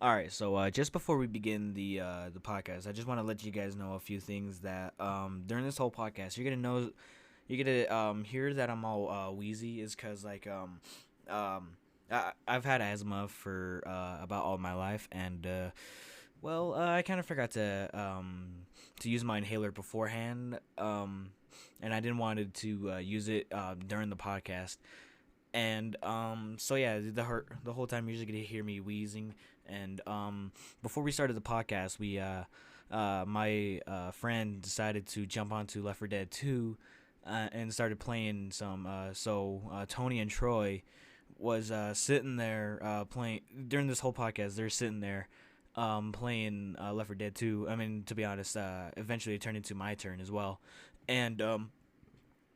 All right, so just before we begin the podcast, I just want to let you guys know a few things that during this whole podcast you're gonna hear that I'm all wheezy is because I've had asthma for about all my life, and I kind of forgot to use my inhaler beforehand, and I didn't wanted to use it during the podcast. And so yeah, the whole time you're just gonna hear me wheezing. And before we started the podcast, we my friend decided to jump onto Left 4 Dead 2 and started playing some. Tony and Troy was sitting there playing during this whole podcast. They're sitting there playing Left 4 Dead 2. I mean, to be honest, eventually it turned into my turn as well, and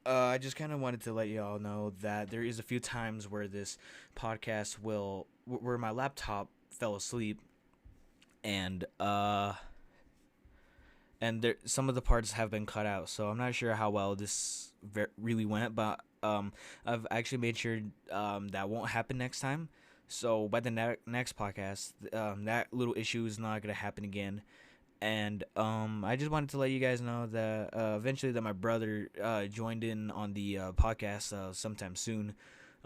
I just kind of wanted to let you all know that there is a few times where this podcast where my laptop fell asleep, and there some of the parts have been cut out, so I'm not sure how well this really went, but I've actually made sure that won't happen next time. So by the next podcast, that little issue is not gonna happen again. And I just wanted to let you guys know that eventually that my brother joined in on the podcast sometime soon.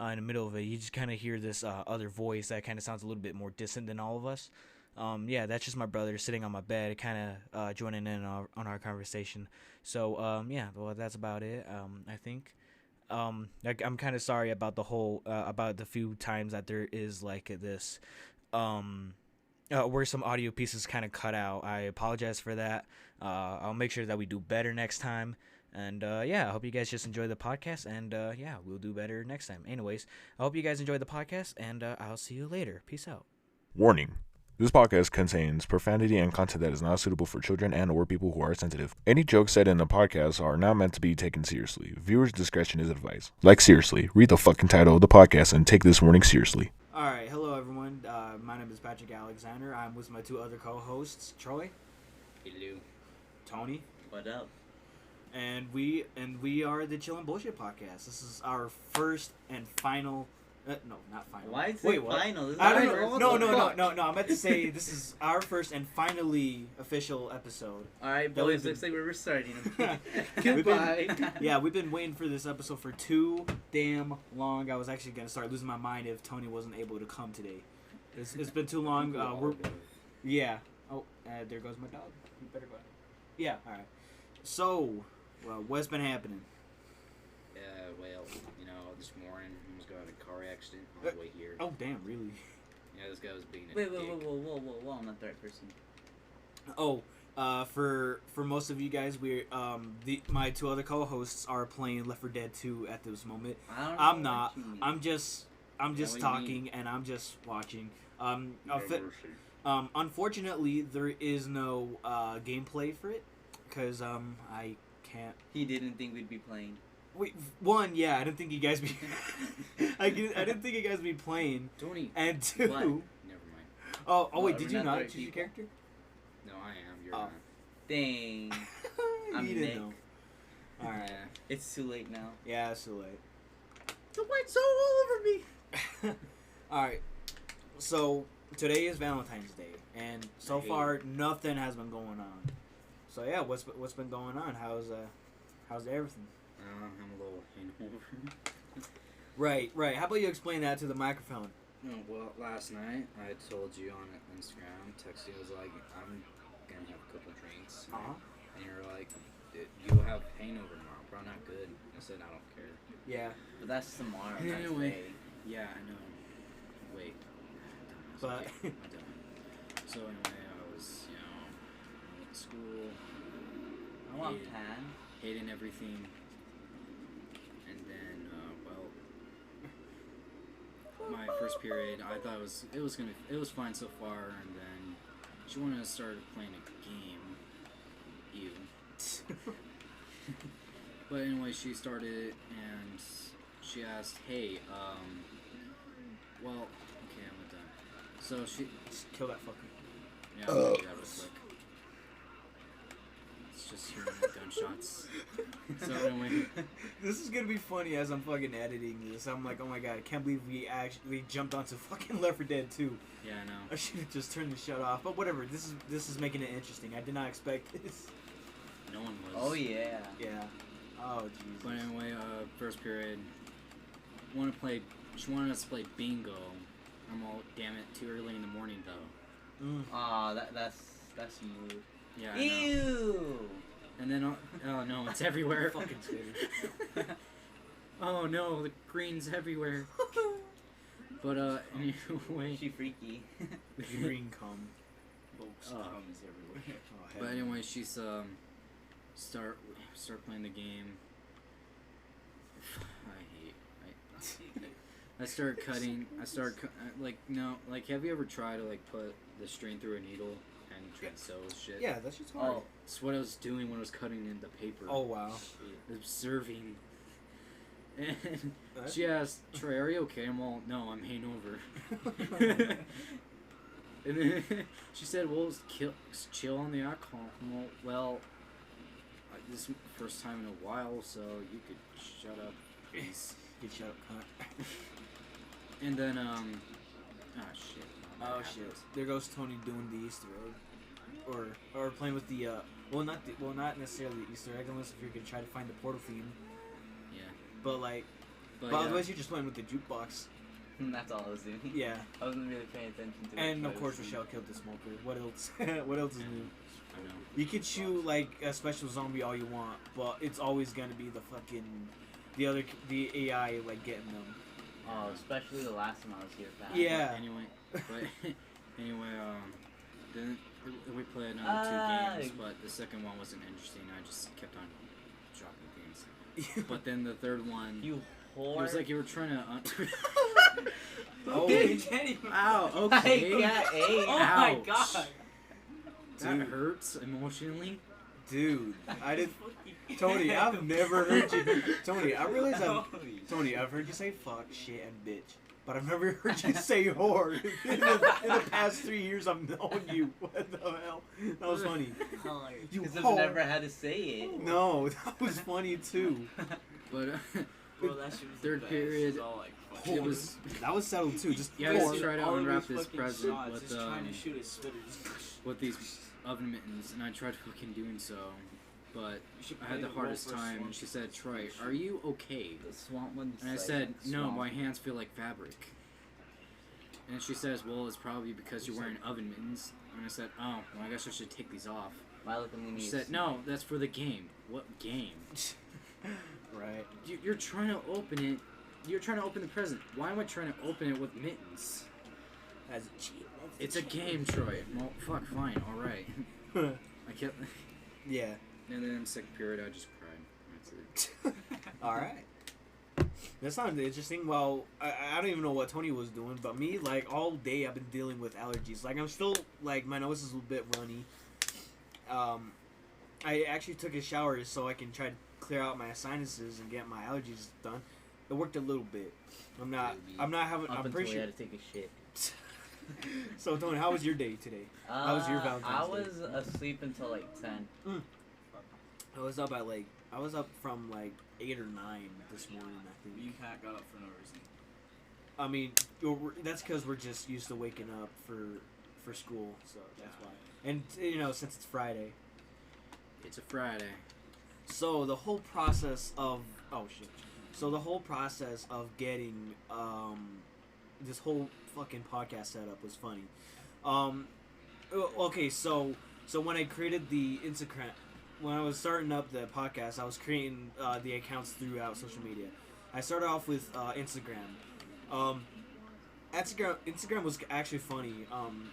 In the middle of it, you just kind of hear this other voice that kind of sounds a little bit more distant than all of us. Yeah, that's just my brother sitting on my bed, kind of joining in on our conversation. So yeah, well, that's about it. I think. I'm kind of sorry about about the few times that there is like this. Where some audio pieces kind of cut out. I apologize for that. I'll make sure that we do better next time. And yeah, I hope you guys just enjoy the podcast. And yeah, we'll do better next time. Anyways, I hope you guys enjoy the podcast, and I'll see you later. Peace out. Warning. This podcast contains profanity and content that is not suitable for children and or people who are sensitive. Any jokes said in the podcast are not meant to be taken seriously. Viewers' discretion is advised. Like, seriously, read the fucking title of the podcast and take this warning seriously. All right, hello everyone. My name is Patrick Alexander. I'm with my two other co-hosts, Troy, Hello. Tony, What up? and we are the Chillin' Bullshit Podcast. This is our first and final. No, not final. Why is Wait, it what? final? This is I our don't first know. one. No. I meant to say this is our first and finally official episode. Alright, That we've boys, been- looks like we're restarting. We've Goodbye. Yeah, we've been waiting for this episode for too damn long. I was actually gonna start losing my mind if Tony wasn't able to come today. It's been too long. Yeah. Oh, there goes my dog. You better go. Yeah. All right. So, what's been happening? Well, this morning I almost got in a car accident on the way here. Oh, damn! Really? Yeah, this guy was being a Wait, dick. whoa, I'm not the right person. Oh, for most of you guys, my two other co-hosts are playing Left 4 Dead 2 at this moment. I don't know I'm what not. you mean. I'm just what do you talking and I'm just watching. Unfortunately, there is no gameplay for it because I can't. He didn't think we'd be playing. Wait, one, yeah, I didn't think you guys be. I didn't think you guys be playing. Tony. And two. What? Never mind. Oh wait, Well, did we're you not not the choose right your people. character? No, I am. You're Oh. not. Dang. I'm You didn't Nick. know. All right. Yeah. It's too late now. Yeah, it's too late. The white's all over me. All right. So today is Valentine's Day, and so Hey. far nothing has been going on. So yeah, what's been going on? How's everything? I'm a little hangover. Right. How about you explain that to the microphone? Oh, well, last night I told you on Instagram, texted you, was like, I'm gonna have a couple drinks. Uh-huh. And you were like, you'll have hangover tomorrow, bro. Not good. I said, I don't care. Yeah. But that's tomorrow. Yeah, That's anyway. today. Yeah, I know. Wait. It's But- okay. I'm done. So anyway, I was, at school, I want hated- pan. hating everything, and then, my first period, I thought it was fine so far, and then she wanted to start playing a game. Ew. But anyway, she started it, and she asked, hey, well, okay, I'm done. So she, Just kill that fucker. yeah, I'll do that real quick. just hearing the gunshots. So anyway, This is gonna be funny as I'm fucking editing this. I'm like, oh my god, I can't believe we actually jumped onto fucking Left 4 Dead 2. yeah, I know. I should have just turned the shut off. But whatever. This is making it interesting. I did not expect this. No one was. Oh yeah. Yeah. Oh Jesus. But anyway, first period. She wanted us to play bingo. I'm all, damn it, too early in the morning though. Aw, that's mood. Yeah, I know. Ew. And then, oh no, it's everywhere. Fucking Twitter. Oh no, the green's everywhere. But anyway. She freaky. The green cum. Oh. Comes everywhere. Oh, But hell. anyway, she's start playing the game. I started cutting. Like, have you ever tried to like put the string through a needle and try to sew shit? Yeah, that's just hard. Oh. That's what I was doing when I was cutting in the paper. Oh wow. Observing. And What? she asked, "Trey, are you okay?" I'm all, "No, I'm hangover." And then she said, "Well, chill on the alcohol." I'm all, "Well, this is the first time in a while, so you could shut up, please." Get shut up, cunt. And then, shit. Oh shit! There goes Tony doing the Easter egg, or playing with the not necessarily the Easter egg unless if you're gonna try to find the portal theme. Yeah. But like, But but yeah. otherwise you're just playing with the jukebox. That's all I was doing. Yeah. I wasn't really paying attention to it. And of but course it was- Rochelle killed the smoker. What else? What else is new? I know. You could shoot like a special zombie all you want, but it's always gonna be the AI like getting them. Oh, especially the last time I was here. Pat. Yeah. Anyway, then we played another Ah. 2 games, but the second one wasn't interesting. I just kept on dropping things. But then the third one, You it whore. was like you were trying to. Okay, Oh. Jenny. Ow! I Okay. got eight. Oh my Ouch. god. That Dude. hurts emotionally. Dude, I did. Tony, I've never heard you. Tony, I realize Tony, I've heard you say fuck, shit, and bitch, but I've never heard you say whore. In the past 3 years I've known you. What the hell? That was funny. You Because I've whore. never had to say it. No, that was funny too. But Bro, that shit was Third the best. period, It was all like it fucking was. That was settled too. Just Yeah, whore. let's try to all of unwrap these this fucking present shots, with just trying to shoot his spitters. with these oven mittens, and I tried fucking doing so, but You should I had play the the hardest role for time. swamp And she said, shit. "Troy, are you okay?" The swamp one. And I said, "No, my hands feel like fabric." And she says, "Well, it's probably because you're wearing oven mittens." And I said, "Oh, well, I guess I should take these off." She said, "No, that's for the game." What game? Right. You're trying to open it. You're trying to open the present. Why am I trying to open it with mittens? As a cheat. It's a game, Troy. Well, fuck, fine, all right. I kept. Yeah. And then second period, I just cried. That's it. All right. That sounds interesting. Well, I don't even know what Tony was doing, but me, like, all day I've been dealing with allergies. Like, I'm still, like, my nose is a bit runny. I actually took a shower so I can try to clear out my sinuses and get my allergies done. It worked a little bit. I'm not having, Up I'm until pretty we sure. had to take a shit. So, Tony, how was your day today? How was your Valentine's I Day? was asleep until like 10. I was up from, like, 8 or 9 this morning, I think. You cat got up for no reason. I mean, that's because we're just used to waking up for school, so that's why. And you know, since it's Friday, It's a Friday. so the whole process of getting this whole fucking podcast setup was funny. Okay, so when I created the Instagram, when I was starting up the podcast, I was creating the accounts throughout social media. I started off with Instagram. Instagram was actually funny.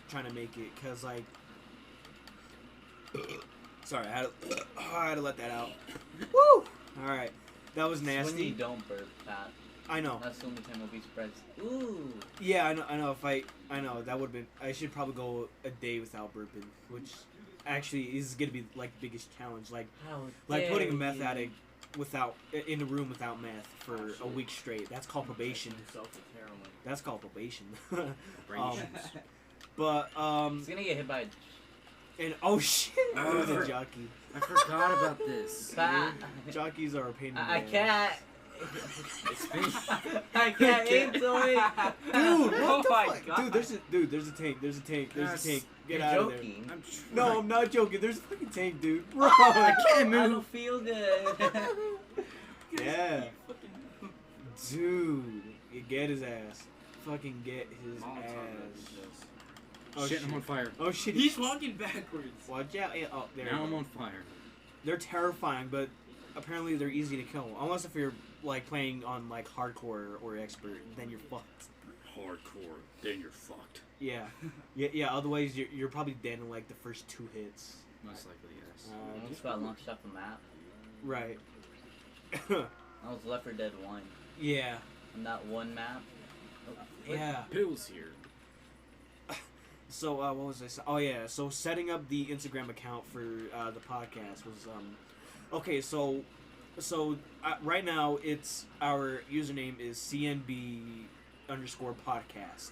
Trying to make it because like, sorry, I had to let that out. Woo! All right, that was When you nasty. don't burp, Pat. I know. That's the only time it'll be spreads. Ooh. Yeah, I know. I know that would have been. I should probably go a day without burping, which actually is gonna be like the biggest challenge. Like putting a meth addict in a room without meth for a week straight. That's called probation. Himself with heroin. That's called probation. Brains. But He's gonna get hit by And oh shit, Oh, the for- jockey. I forgot about this. Pat. Jockeys are a pain in the I ass. can't. It's been I can't into it. Dude, what Oh the my fuck? God. There's a tank. There's a tank. There's Yes. a tank. Get You're out of there. joking. I'm No, trying. I'm not joking. There's a fucking tank, dude. Bro. I can't I move. don't feel good. Yeah. Dude. You get his ass. Fucking get his ass. Oh Shit, shit. I'm on fire. Oh shit. He's walking backwards. Watch out. Yeah, oh, there. Now you I'm go. on fire. They're terrifying, but apparently they're easy to kill. Unless if you're like playing on like hardcore or expert, then you're fucked. Hardcore, then you're fucked. Yeah, yeah. Otherwise, you're probably dead in like the first 2 hits. Most likely, yes. I almost got launched off the map. Right. I was Left 4 Dead 1. Yeah. On that one map. Yeah. Pills here. So what was I saying? Oh yeah. So setting up the Instagram account for the podcast was okay. So right now it's our username is CNB _ podcast.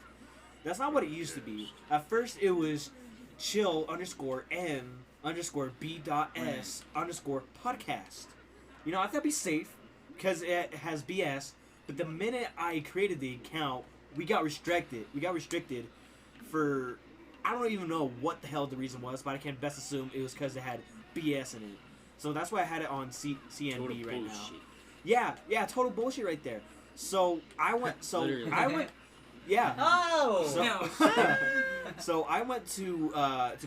That's not what it used to be. At first it was chill _ N _ B.S _ podcast. You know, I thought it'd be safe because it has BS. But the minute I created the account, we got restricted. We got restricted for I don't even know what the hell the reason was, but I can best assume it was because it had BS in it. So that's why I had it on CNB Total right now. bullshit. Yeah, total bullshit right there. So I went. Literally. Yeah. Oh! So, so I went to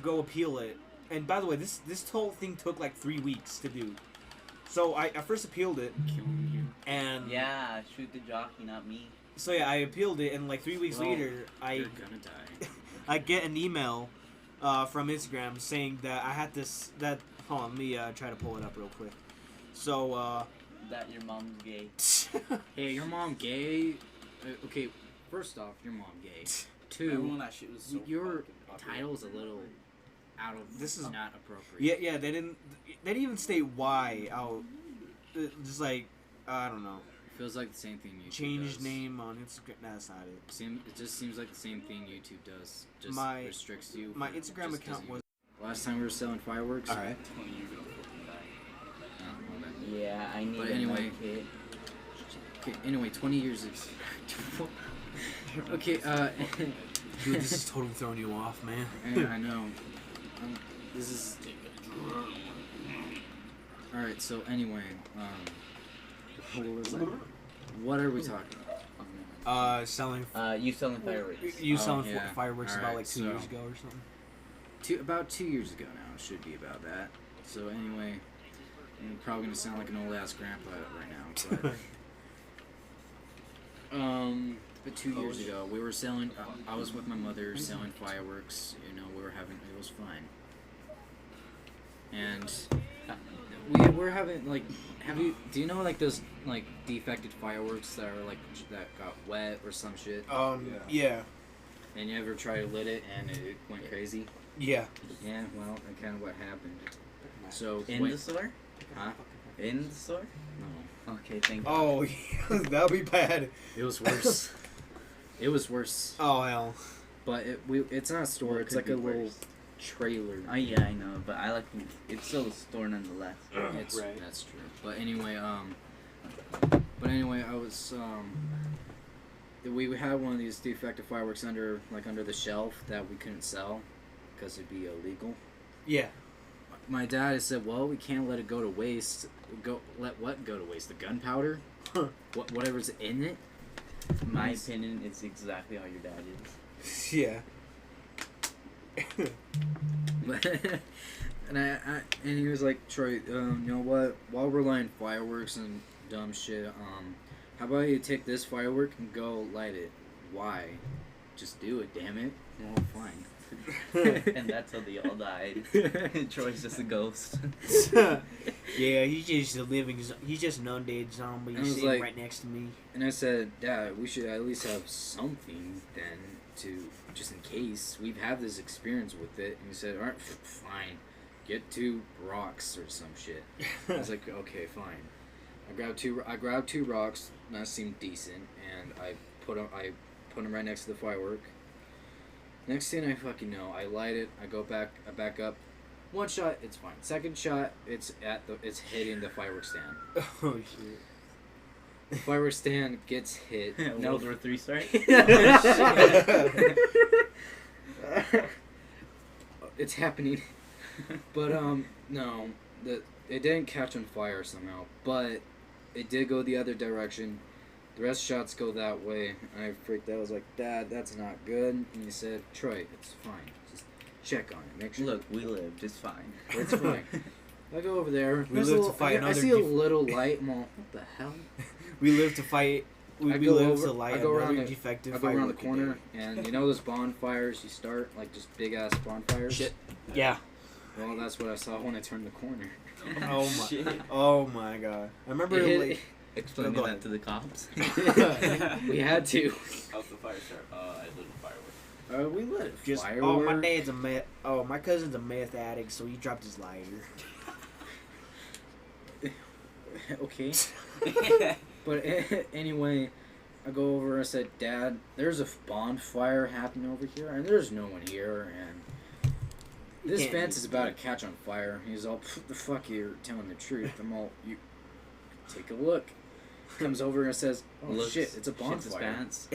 go appeal it, and by the way, this whole thing took like 3 weeks to do. So I first appealed it, Killing you. and Yeah, shoot the jockey, not me. so yeah, I appealed it, and like 3 weeks Well, later, You're gonna die. I get an email from Instagram saying that I had this. That hold on, let me try to pull it up real quick. So That your mom's gay. Hey, your mom gay? Okay, first off, your mom gay. Remember when 2, that shit was so your fucking popular? title's a little out of. This is- not appropriate. yeah, they didn't even state why. I'll just like I don't know. Feels like the same thing YouTube Change does. name on Instagram. Nah, that's not it. It just seems like the same thing YouTube does. Just My- restricts you. My for- Instagram just account doesn't- was Last time we were selling fireworks. alright. Oh, well then. Yeah, I need But a anyway. med kit. Okay, anyway, 20 years ago. Okay, Dude, this is totally throwing you off, man. I know. This is. Alright, so anyway, what are we talking about? Selling. You selling fireworks. You Oh, selling yeah. fireworks about Alright, like 2 so- years ago or something. About 2 years ago now, it should be about that. So anyway, I'm probably gonna sound like an old ass grandpa right now, but 2 years ago we were selling. I was with my mother selling fireworks. You know, we were having. It was fun, and we were having like. Do you know like those like defected fireworks that are like that got wet or some shit? Yeah. And you ever try to lit it and it went crazy? Yeah. Yeah, well, that's kind of what happened. So In the store? huh? In the store? No, Okay, thank you. Oh, yeah, that'd be bad. it was worse. It was worse, Oh hell. but it's not a store. What It's could like a be little worse? trailer. Oh yeah, I know, but I like it's still a store nonetheless. It's Right. that's true. But anyway, I was we had one of these defective fireworks under the shelf that we couldn't sell because it'd be illegal. Yeah. My dad has said, "Well, we can't let it go to waste. Let what go to waste? The gunpowder, whatever's in it." My Nice. opinion is exactly how your dad is. Yeah. and he was like, "Troy, you know what? While we're lighting fireworks and dumb shit, how about you take this firework and go light it? Why? Just do it, damn it. Well, fine." And that's how they all died. Troy's just a ghost. Yeah, he's just a living. He's just an undead zombie I was sitting like- right next to me. And I said, "Dad, we should at least have something then to just in case we've had this experience with it." And he said, "All right, fine, get 2 rocks or some shit." I was like, "Okay, fine." I grabbed two rocks that seemed decent, and I put them right next to the firework. Next thing I fucking know, I light it. I back up. One shot, it's fine. Second shot, it's hitting the fireworks stand. Oh shit. The fireworks stand gets hit. World War III start. It's happening. But no, it didn't catch on fire somehow. But it did go the other direction. The rest shots go that way. I freaked out. I was like, Dad, that's not good. And he said, Troy, it's fine. Just check on it. Make sure. Look, we lived. It's fine. It's fine. I go over there. We live to fight I another see a little light. I'm all, what the hell? We live to fight. We I go live over- to light I go around another the- defective I go around the firework corner, day. and you know those bonfires you start, like just big ass bonfires? Shit. Yeah. Well, that's what I saw when I turned the corner. Oh my. Shit. Oh my god. I remember It hit- like. Explaining Go that ahead. to the cops. We had to. How's the fire start? I lit a firework. We lit Just, fireworks. oh, my dad's a meth. Oh, my cousin's a meth addict, so he dropped his lighter. Okay. But anyway, I go over. I said, Dad, there's a bonfire happening over here, and there's no one here, and this can't fence be- is about to catch on fire. He's all, the fuck, you're telling the truth. I'm all, you take a look. Comes over and says, oh Looks- shit, it's a shits his bonfire. pants.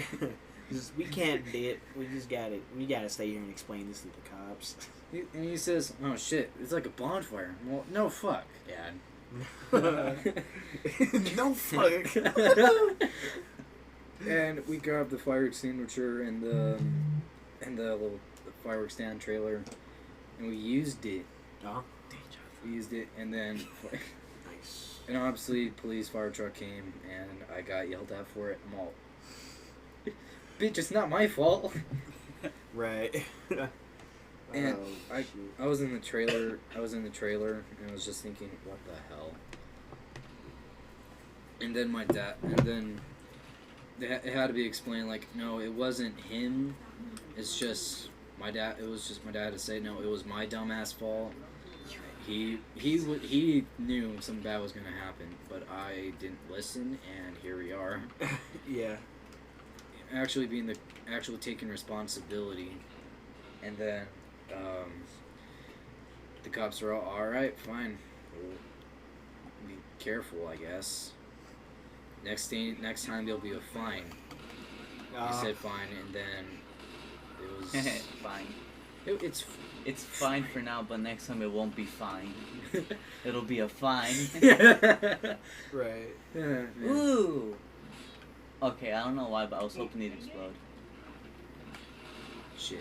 We can't dip. We just gotta. We gotta stay here and explain this to the cops. And he says, oh shit, it's like a bonfire. Well, no fuck, Dad. No fuck. And we grabbed the fire extinguisher and the little fireworks stand trailer, and we used it. Oh, We used it, and then, nice. and obviously, police fire truck came, and I got yelled at for it. I'm all, bitch, it's not my fault. Right. And Oh, shoot. I was in the trailer. And I was just thinking, what the hell? And then it had to be explained. Like, no, it wasn't him. It's just my dad. It was just my dad to say, no, it was my dumbass fault. He knew something bad was gonna happen, but I didn't listen, and here we are. Yeah. Actually taking responsibility, and then the cops are all right, fine. We'll be careful, I guess. Next time there'll be a fine. He said fine, and then it was Fine. it's fine for now, but next time it won't be fine. It'll be a fine. Right. Yeah. Ooh. Okay, I don't know why, but I was hoping it'd explode. Shit.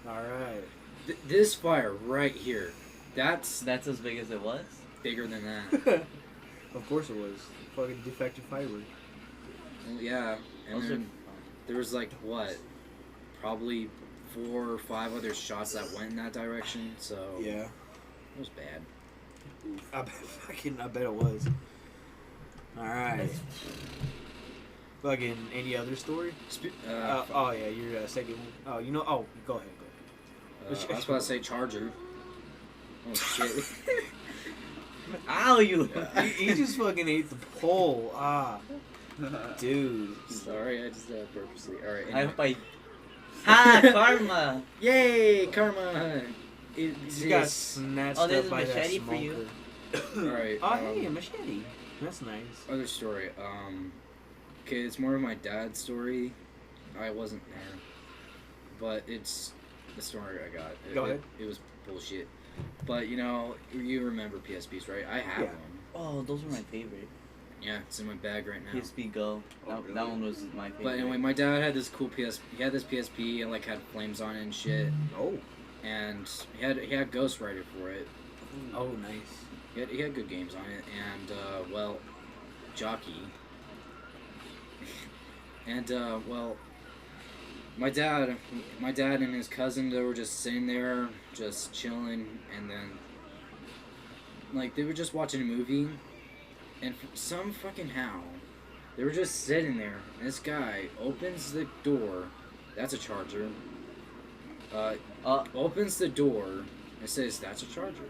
All right. This fire right here, that's That's as big as it was? bigger than that. Of course it was. Fucking defective firework. Well, yeah, and Those are then there was like what, probably 4 or 5 other shots that went in that direction. So Yeah. it was bad. I bet it was. All right. Fucking any other story? Oh yeah, your second one. Oh, you know. Oh, go ahead. I was about to say Charger. Oh shit. Ow, you! He just fucking ate the pole. Ah, dude. Sorry, I just purposely. All right. I Anyway. hope I. Ha! Karma! Yay, karma! You got It's snatched Oh, there's up a by that machete for you. smoker. all right. Oh, hey, a machete. That's nice. Other story. Okay, it's more of my dad's story. I wasn't there, but it's the story I got. Go ahead. It was bullshit. But you know, you remember PSPs, right? I have Yeah. one. Oh, those were my favorite. Yeah, it's in my bag right now. PSP Go. That one was my favorite. But anyway, my dad had this cool PS. He had this PSP and like had flames on it and shit. Oh. And he had Ghost Rider for it. Oh, nice. He had good games on it, and well, Jockey. And well, my dad and his cousin, they were just sitting there, just chilling, and then like they were just watching a movie, and for some fucking how, they were just sitting there. And this guy opens the door. That's a charger. Opens the door and says, "That's a charger."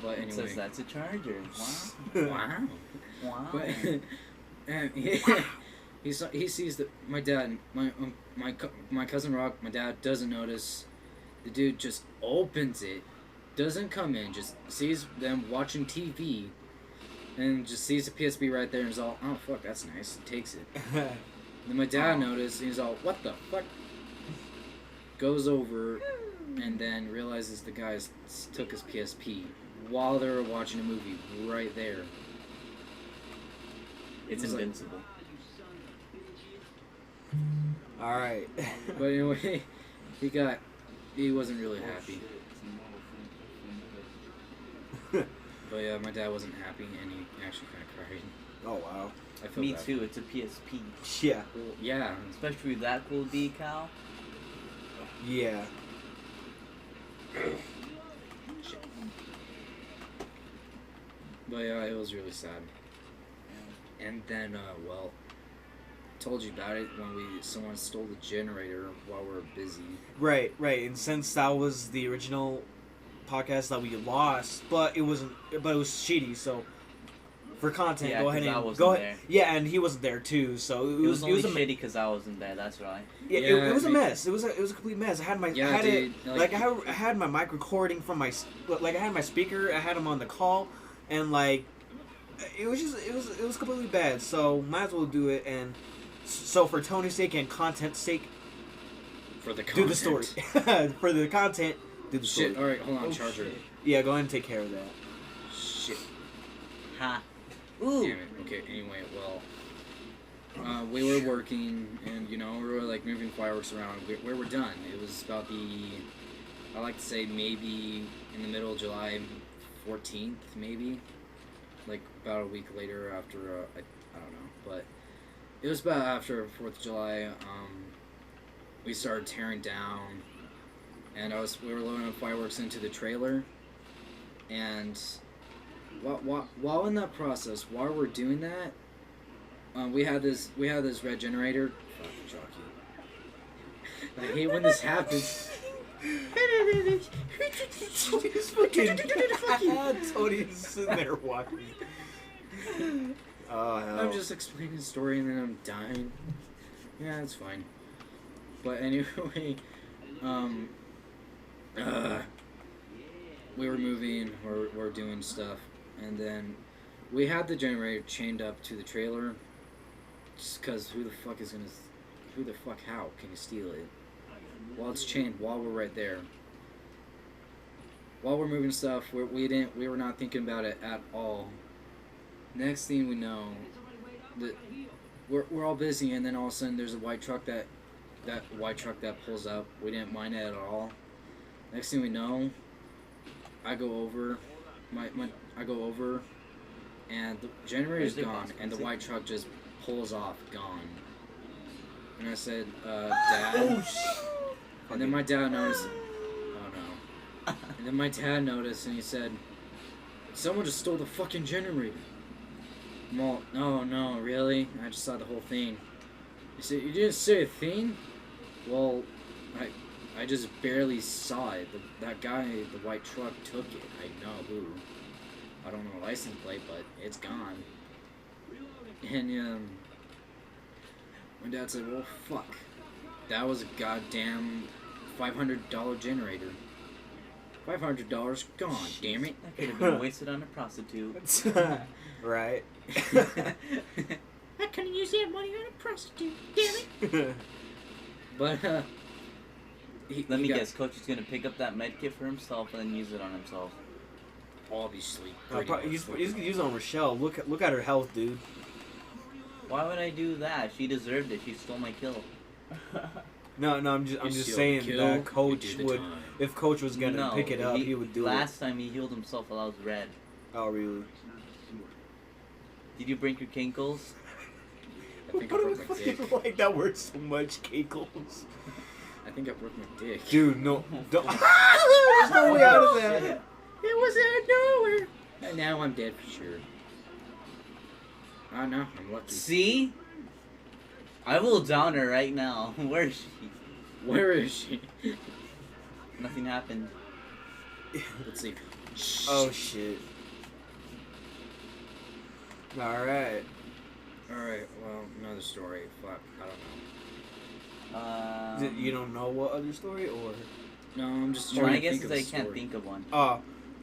But It anyway, says that's a charger. Wow. wow. Wow. But and he sees that my dad, my cousin Rock, my dad doesn't notice. The dude just opens it, doesn't come in, just sees them watching TV, and just sees the PSP right there and is all, oh fuck, that's nice, and takes it. Then my dad noticed, and he's all, what the fuck? Goes over, and then realizes the guys took his PSP while they were watching a movie right there. It's He's like, invincible. All right. but anyway, he wasn't really happy. But yeah, my dad wasn't happy, and he actually kind of cried. Oh wow. I feel Me bad. too. It's a PSP. Yeah. Well, yeah. Especially with that cool decal. Yeah. Shit. But yeah, it was really sad. And then, well, told you about it when someone stole the generator while we were busy. Right. And since that was the original podcast that we lost, but it wasn't. But it was shitty. So for content, Yeah, go ahead 'cause I and wasn't go ahead. there. Yeah, and he wasn't there too. So It was only a shitty because I wasn't there. That's right. Yeah, Yeah, it was a me- mess. It was a complete mess. I had my Yeah, I had dude, it like- I had my mic recording from my I had my speaker. I had him on the call, and it was completely bad. So might as well do it. And so for Tony's sake and content's sake, For the content. do the story. For the content, do the story. Shit, alright, hold on, Oh, charger. shit. Yeah, go ahead and take care of that. Shit. Ha. Damn Ooh. it. Okay, anyway, well, we were working, and, we were, moving fireworks around. We were done. It was about I like to say maybe in the middle of July 14th, maybe. About a week later after, I don't know, but it was about after 4th of July, we started tearing down, and we were loading up fireworks into the trailer, and while in that process, while we're doing that, we had this red generator. Fuck, jockey. I hate when this happens. Tony's sitting there watching. Oh hell. I'm just explaining the story and then I'm dying. Yeah, it's fine. But anyway, we were moving, we're doing stuff, and then we had the generator chained up to the trailer, just because who the fuck, how can you steal it? While it's chained, while we're right there. While we're moving stuff, we were not thinking about it at all. Next thing we know, we're all busy, and then all of a sudden there's a white truck that pulls up. We didn't mind it at all. Next thing we know, I go over, and the generator's gone, and the white truck just pulls off, gone. And I said, Dad. And then my dad noticed. Oh no. And then my dad noticed, and he said, someone just stole the fucking generator. I'm all, no, really? I just saw the whole thing. He said, you didn't see a thing? Well, I just barely saw it. That guy, the white truck, took it. I know who. I don't know the license plate, but it's gone. And, my dad said, well, fuck. That was a goddamn $500 generator. $500 gone, damn it. That could have been wasted on a prostitute. Right. I couldn't use that money on a prostitute, damn it. But, Let me guess, Coach is going to pick up that med kit for himself and then use it on himself. Obviously. He's gonna use it on Rochelle. Look at her health, dude. Why would I do that? She deserved it. She stole my kill. No, I'm just saying that Coach would, if Coach was gonna pick it up, he would do it. Last time he healed himself while I was red. Oh really? Did you break your kinkles? I think I broke my dick. Like that word so much, Kegels. I think I broke my dick. Dude, no. Don't. There's no way out of that. It was out of nowhere. And now I'm dead for sure. Oh no, I'm lucky. See? I will down her right now. Where is she? Where is she? Nothing happened. Let's see. Oh shit. Alright. Alright, well, another story. Fuck, I don't know. You don't know what other story, or? No, I'm just Well, trying I to guess think of a I can't story. think of one.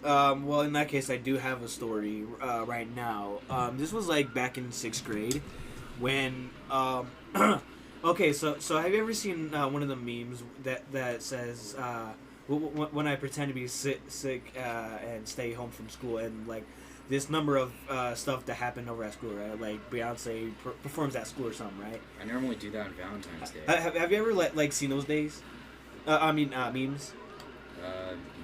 Well, in that case, I do have a story right now. This was like back in 6th grade when. Okay, so have you ever seen one of the memes that says when I pretend to be sick and stay home from school, and like this number of stuff that happened over at school, right? Like Beyonce performs at school or something, right? I normally do that on Valentine's Day. Have you ever like seen those days? Memes.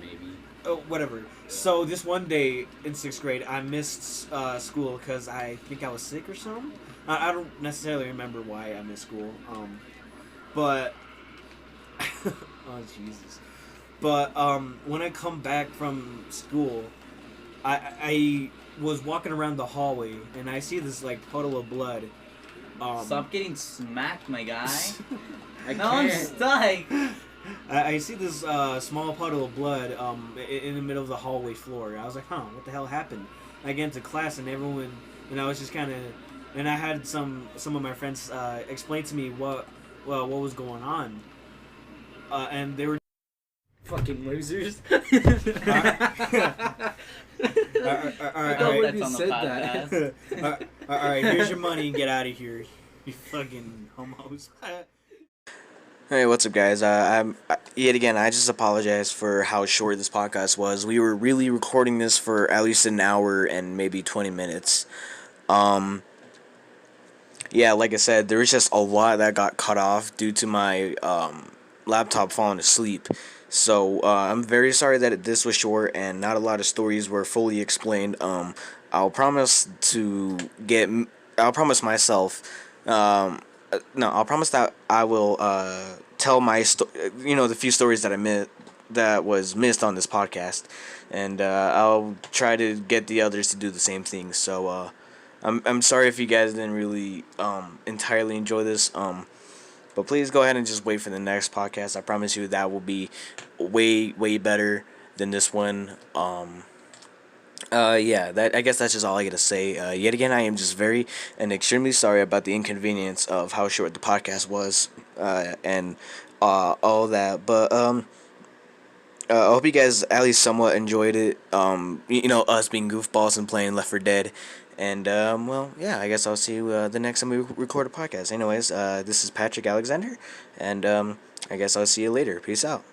Maybe. Oh, whatever. So this one day in 6th grade, I missed school because I think I was sick or something. I don't necessarily remember why I missed school. But oh Jesus. But when I come back from school, I was walking around the hallway and I see this like puddle of blood. Stop getting smacked, my guy. I Now I'm can't. stuck. I see this small puddle of blood in the middle of the hallway floor. I was like, huh, what the hell happened? I get into class and everyone, I was just kind of, and I had some of my friends explain to me what was going on, and they were Fucking losers. all I right, don't all believe right, you on the said podcast. that. all right, here's your money and get out of here, you fucking homos. Hey, what's up, guys? Yet again, I just apologize for how short this podcast was. We were really recording this for at least an hour and maybe 20 minutes. Yeah, like I said, there was just a lot that got cut off due to my laptop falling asleep. So I'm very sorry that this was short and not a lot of stories were fully explained. I'll promise to get. I'll promise myself. No, I'll promise that I will tell my the few stories that that was missed on this podcast, and I'll try to get the others to do the same thing. So I'm sorry if you guys didn't really entirely enjoy this. But please go ahead and just wait for the next podcast. I promise you that will be way better than this one. Yeah, that I guess that's just all I gotta say. Yet again, I am just very and extremely sorry about the inconvenience of how short the podcast was, and all that. But I hope you guys at least somewhat enjoyed it. Us being goofballs and playing Left 4 Dead. And well, yeah, I guess I'll see you the next time we record a podcast. Anyways, this is Patrick Alexander, and I guess I'll see you later. Peace out.